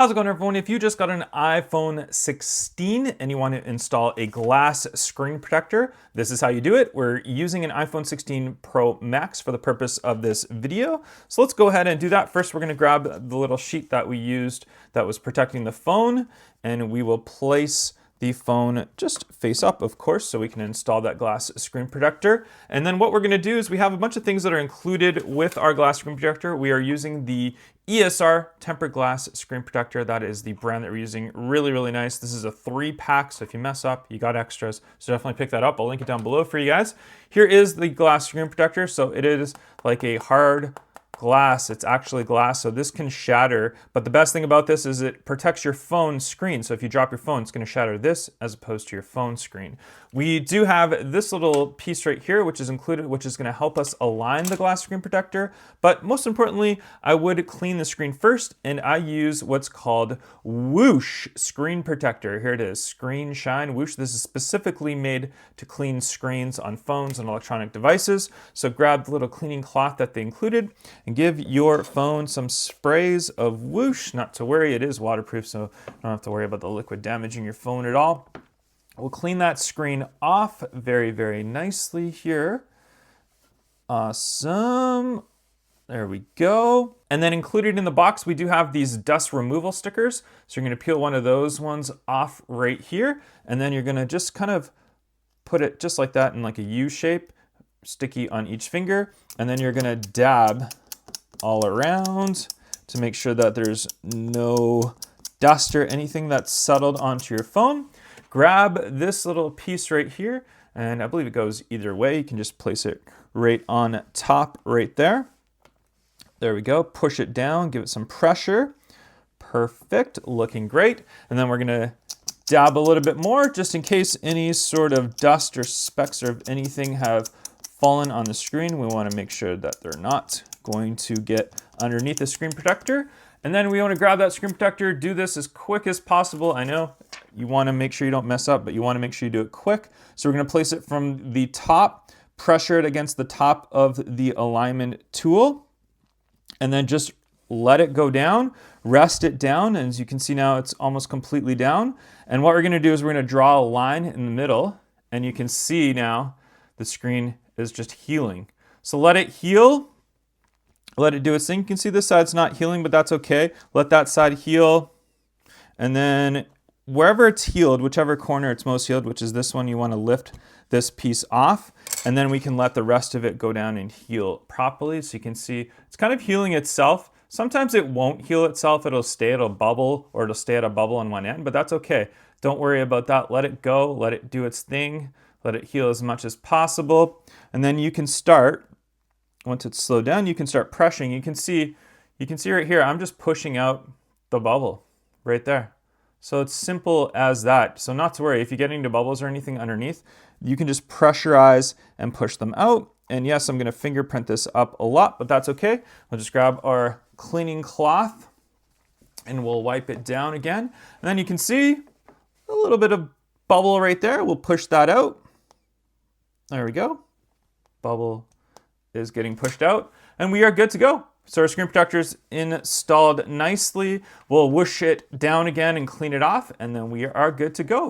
How's it going, everyone? If you just got an iPhone 16 and you want to install a glass screen protector, this is how you do it. We're using an iPhone 16 Pro Max for the purpose of this video. So let's go ahead and do that. First, we're going to grab the little sheet that we used that was protecting the phone, and we will place the phone just face up, of course, so we can install that glass screen protector. And then what we're gonna do is we have a bunch of things that are included with our glass screen protector. We are using the ESR tempered glass screen protector. That is the brand that we're using. Really, really nice. This is a 3-pack, so if you mess up, you got extras. So definitely pick that up. I'll link it down below for you guys. Here is the glass screen protector. So it is like a hard glass. It's actually glass, so this can shatter, but the best thing about this is it protects your phone screen. So if you drop your phone, it's going to shatter this as opposed to your phone screen. We do have this little piece right here which is included, which is going to help us align the glass screen protector, but most importantly, I would clean the screen first, and I use what's called Whoosh screen protector. Here it is, Screen Shine Whoosh. This is specifically made to clean screens on phones and electronic devices. So grab the little cleaning cloth that they included and give your phone some sprays of Whoosh. Not to worry, it is waterproof, so you don't have to worry about the liquid damaging your phone at all. We'll clean that screen off very, very nicely here. Awesome. There we go. And then included in the box, we do have these dust removal stickers. So you're going to peel one of those ones off right here, and then you're going to just kind of put it just like that in like a U shape, sticky on each finger, and then you're going to dab all around to make sure that there's no dust or anything that's settled onto your phone. Grab this little piece right here, and I believe it goes either way. You can just place it right on top right there. There we go. Push it down, give it some pressure. Perfect, looking great. And then we're gonna dab a little bit more just in case any sort of dust or specks or anything have fallen on the screen. We want to make sure that they're not going to get underneath the screen protector. And then we want to grab that screen protector, do this as quick as possible. I know you want to make sure you don't mess up, but you want to make sure you do it quick. So we're going to place it from the top, pressure it against the top of the alignment tool, and then just let it go down, rest it down. And as you can see now, it's almost completely down. And what we're going to do is we're going to draw a line in the middle, and you can see now the screen is just healing. So let it heal. Let it do its thing. You can see this side's not healing, but that's okay. Let that side heal. And then wherever it's healed, whichever corner it's most healed, which is this one, you want to lift this piece off. And then we can let the rest of it go down and heal properly. So you can see it's kind of healing itself. Sometimes it won't heal itself. It'll stay at a bubble, or it'll stay at a bubble on one end, but that's okay. Don't worry about that. Let it go. Let it do its thing. Let it heal as much as possible. And then you can start, once it's slowed down, you can start pressing. You can see right here, I'm just pushing out the bubble right there. So it's simple as that. So not to worry, if you get into bubbles or anything underneath, you can just pressurize and push them out. And yes, I'm gonna fingerprint this up a lot, but that's okay. We'll just grab our cleaning cloth and we'll wipe it down again. And then you can see a little bit of bubble right there. We'll push that out. There we go. Bubble is getting pushed out, and we are good to go. So our screen protector is installed nicely. We'll whoosh it down again and clean it off, and then we are good to go.